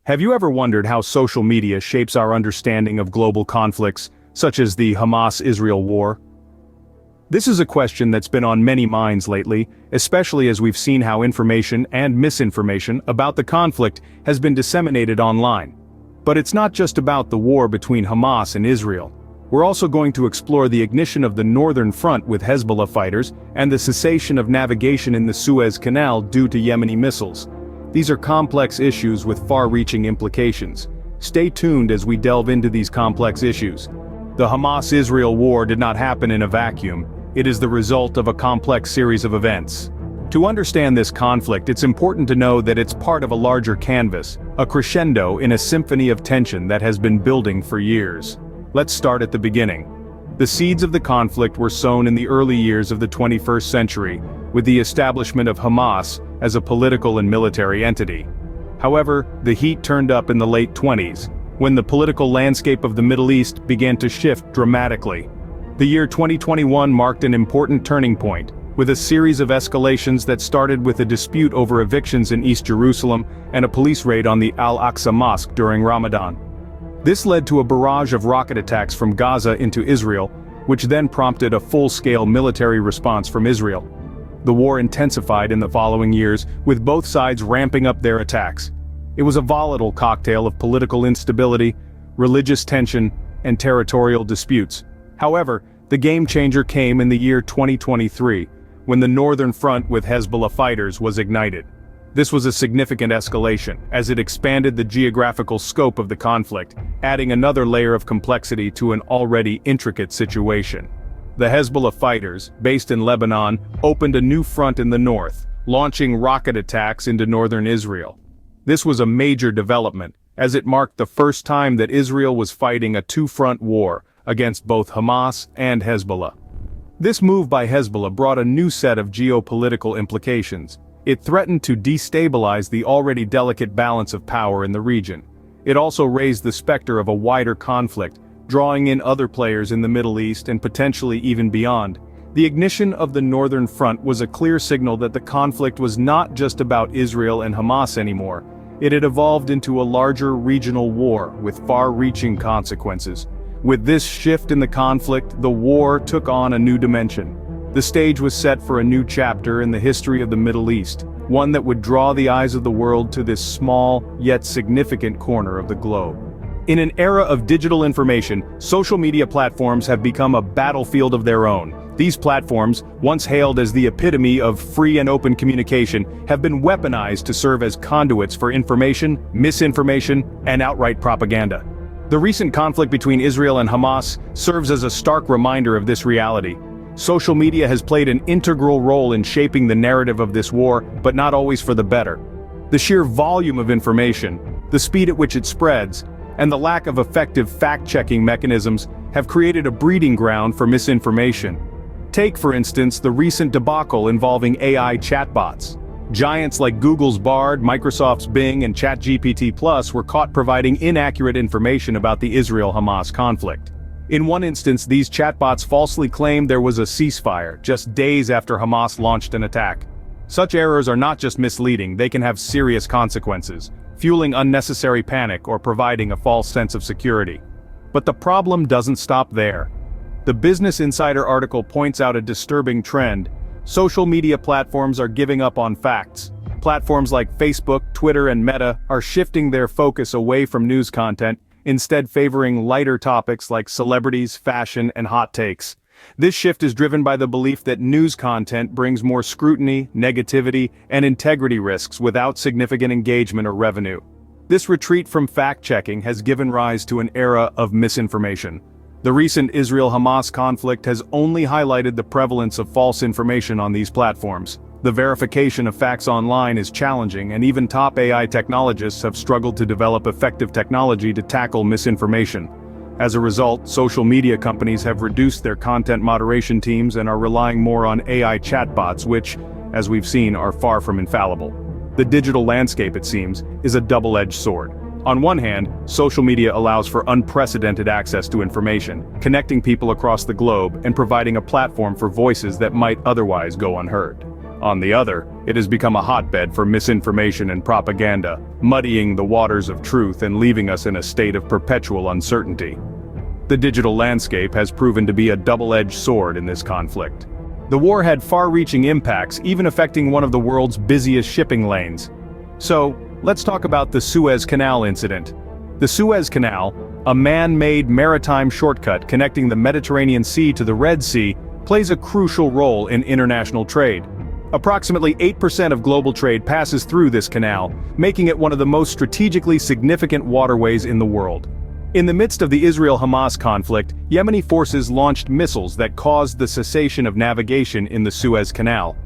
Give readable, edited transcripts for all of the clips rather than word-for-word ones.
Have you ever wondered how social media shapes our understanding of global conflicts, such as the Hamas-Israel war? This is a question that's been on many minds lately, especially as we've seen how information and misinformation about the conflict has been disseminated online. But it's not just about the war between Hamas and Israel. We're also going to explore the ignition of the northern front with Hezbollah fighters and the cessation of navigation in the Suez Canal due to Yemeni missiles. These are complex issues with far-reaching implications. Stay tuned as we delve into these complex issues. The Hamas-Israel war did not happen in a vacuum. It is the result of a complex series of events. To understand this conflict, it's important to know that it's part of a larger canvas, a crescendo in a symphony of tension that has been building for years. Let's start at the beginning. The seeds of the conflict were sown in the early years of the 21st century, with the establishment of Hamas as a political and military entity. However, the heat turned up in the late 20s, when the political landscape of the Middle East began to shift dramatically. The year 2021 marked an important turning point, with a series of escalations that started with a dispute over evictions in East Jerusalem and a police raid on the Al-Aqsa Mosque during Ramadan. This led to a barrage of rocket attacks from Gaza into Israel, which then prompted a full-scale military response from Israel. The war intensified in the following years, with both sides ramping up their attacks. It was a volatile cocktail of political instability, religious tension, and territorial disputes. However, the game changer came in the year 2023, when the northern front with Hezbollah fighters was ignited. This was a significant escalation, as it expanded the geographical scope of the conflict, adding another layer of complexity to an already intricate situation. The Hezbollah fighters, based in Lebanon, opened a new front in the north, launching rocket attacks into northern Israel. This was a major development, as it marked the first time that Israel was fighting a two-front war against both Hamas and Hezbollah. This move by Hezbollah brought a new set of geopolitical implications. It threatened to destabilize the already delicate balance of power in the region. It also raised the specter of a wider conflict, drawing in other players in the Middle East and potentially even beyond. The ignition of the Northern Front was a clear signal that the conflict was not just about Israel and Hamas anymore. It had evolved into a larger regional war with far-reaching consequences. With this shift in the conflict, the war took on a new dimension. The stage was set for a new chapter in the history of the Middle East, one that would draw the eyes of the world to this small, yet significant corner of the globe. In an era of digital information, social media platforms have become a battlefield of their own. These platforms, once hailed as the epitome of free and open communication, have been weaponized to serve as conduits for information, misinformation, and outright propaganda. The recent conflict between Israel and Hamas serves as a stark reminder of this reality. Social media has played an integral role in shaping the narrative of this war, but not always for the better. The sheer volume of information, the speed at which it spreads, and the lack of effective fact-checking mechanisms have created a breeding ground for misinformation. Take, for instance, the recent debacle involving AI chatbots. Giants like Google's Bard, Microsoft's Bing, and ChatGPT+ were caught providing inaccurate information about the Israel-Hamas conflict. In one instance, these chatbots falsely claimed there was a ceasefire just days after Hamas launched an attack. Such errors are not just misleading, they can have serious consequences, fueling unnecessary panic or providing a false sense of security. But the problem doesn't stop there. The Business Insider article points out a disturbing trend. Social media platforms are giving up on facts. Platforms like Facebook, Twitter, and Meta are shifting their focus away from news content, instead favoring lighter topics like celebrities, fashion, and hot takes. This shift is driven by the belief that news content brings more scrutiny, negativity, and integrity risks without significant engagement or revenue. This retreat from fact-checking has given rise to an era of misinformation. The recent Israel-Hamas conflict has only highlighted the prevalence of false information on these platforms. The verification of facts online is challenging, and even top AI technologists have struggled to develop effective technology to tackle misinformation. As a result, social media companies have reduced their content moderation teams and are relying more on AI chatbots which, as we've seen, are far from infallible. The digital landscape, it seems, is a double-edged sword. On one hand, social media allows for unprecedented access to information, connecting people across the globe and providing a platform for voices that might otherwise go unheard. On the other, It has become a hotbed for misinformation and propaganda, muddying the waters of truth and leaving us in a state of perpetual uncertainty. The digital landscape has proven to be a double-edged sword in this conflict. The war had far-reaching impacts, even affecting one of the world's busiest shipping lanes. So, let's talk about the Suez Canal incident. The Suez Canal, a man-made maritime shortcut connecting the Mediterranean Sea to the Red Sea, plays a crucial role in international trade. Approximately 8% of global trade passes through this canal, making it one of the most strategically significant waterways in the world. In the midst of the Israel-Hamas conflict, Yemeni forces launched missiles that caused the cessation of navigation in the Suez Canal.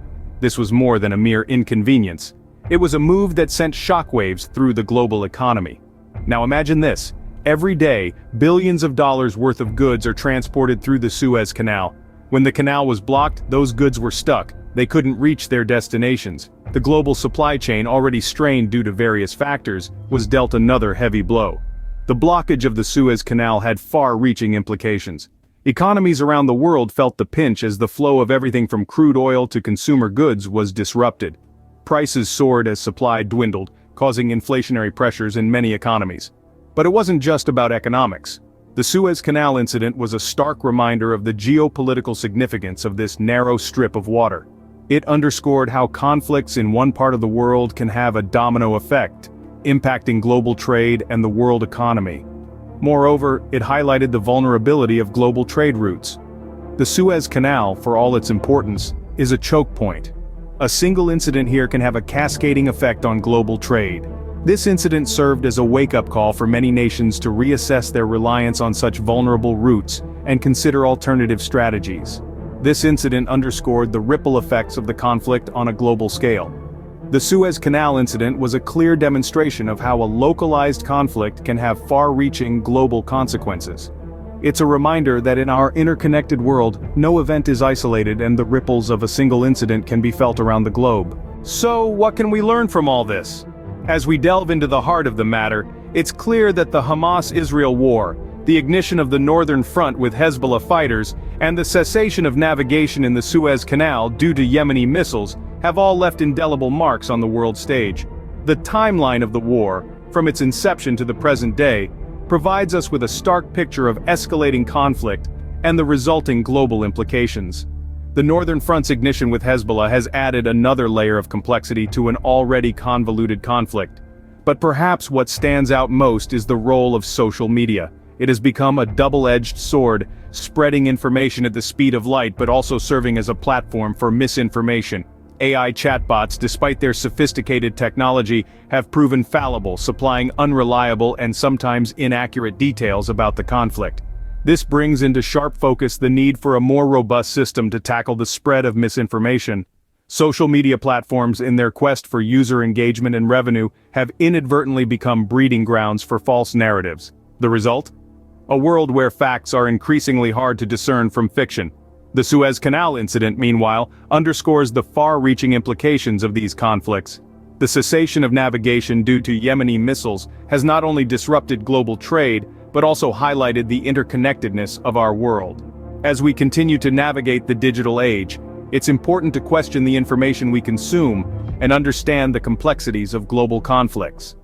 This was more than a mere inconvenience. It was a move that sent shockwaves through the global economy. Now imagine this. Every day, billions of dollars worth of goods are transported through the Suez Canal. When the canal was blocked, those goods were stuck. They couldn't reach their destinations. The global supply chain, already strained due to various factors, was dealt another heavy blow. The blockage of the Suez Canal had far-reaching implications. Economies around the world felt the pinch as the flow of everything from crude oil to consumer goods was disrupted. Prices soared as supply dwindled, causing inflationary pressures in many economies. But it wasn't just about economics. The Suez Canal incident was a stark reminder of the geopolitical significance of this narrow strip of water. It underscored how conflicts in one part of the world can have a domino effect, impacting global trade and the world economy. Moreover, it highlighted the vulnerability of global trade routes. The Suez Canal, for all its importance, is a choke point. A single incident here can have a cascading effect on global trade. This incident served as a wake-up call for many nations to reassess their reliance on such vulnerable routes and consider alternative strategies. This incident underscored the ripple effects of the conflict on a global scale. The Suez Canal incident was a clear demonstration of how a localized conflict can have far-reaching global consequences. It's a reminder that in our interconnected world, no event is isolated and the ripples of a single incident can be felt around the globe. So, what can we learn from all this? As we delve into the heart of the matter, it's clear that the Hamas-Israel war, the ignition of the northern front with Hezbollah fighters, and the cessation of navigation in the Suez Canal due to Yemeni missiles, have all left indelible marks on the world stage. The timeline of the war, from its inception to the present day, provides us with a stark picture of escalating conflict and the resulting global implications. The northern front's ignition with Hezbollah has added another layer of complexity to an already convoluted conflict. But perhaps what stands out most is the role of social media. It has become a double-edged sword, spreading information at the speed of light but also serving as a platform for misinformation. AI chatbots, despite their sophisticated technology, have proven fallible, supplying unreliable and sometimes inaccurate details about the conflict. This brings into sharp focus the need for a more robust system to tackle the spread of misinformation. Social media platforms, in their quest for user engagement and revenue, have inadvertently become breeding grounds for false narratives. The result? A world where facts are increasingly hard to discern from fiction. The Suez Canal incident, meanwhile, underscores the far-reaching implications of these conflicts. The cessation of navigation due to Yemeni missiles has not only disrupted global trade, but also highlighted the interconnectedness of our world. As we continue to navigate the digital age, it's important to question the information we consume and understand the complexities of global conflicts.